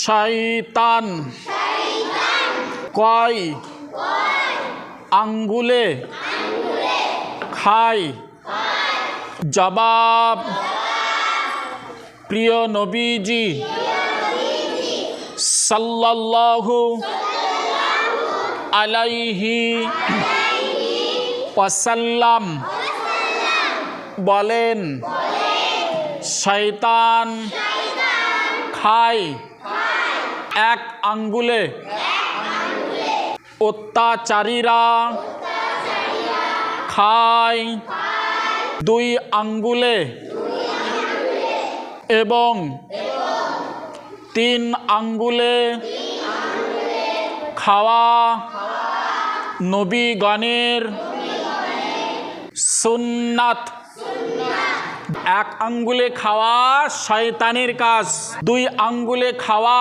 শয়তান কয় আঙ্গুলে খায়? জবাব, প্রিয় নবীজি সাল্লাল্লাহু আলাইহি ওয়াসাল্লাম বলেন, শয়তান খায় এক আঙ্গুলে, অত্যাচারীরা খায় দুই আঙ্গুলে এবং তিন আঙ্গুলে খাওয়া নবীগণের সুন্নাত। এক আঙ্গুলে খাওয়া শয়তানের কাজ, দুই আঙ্গুলে খাওয়া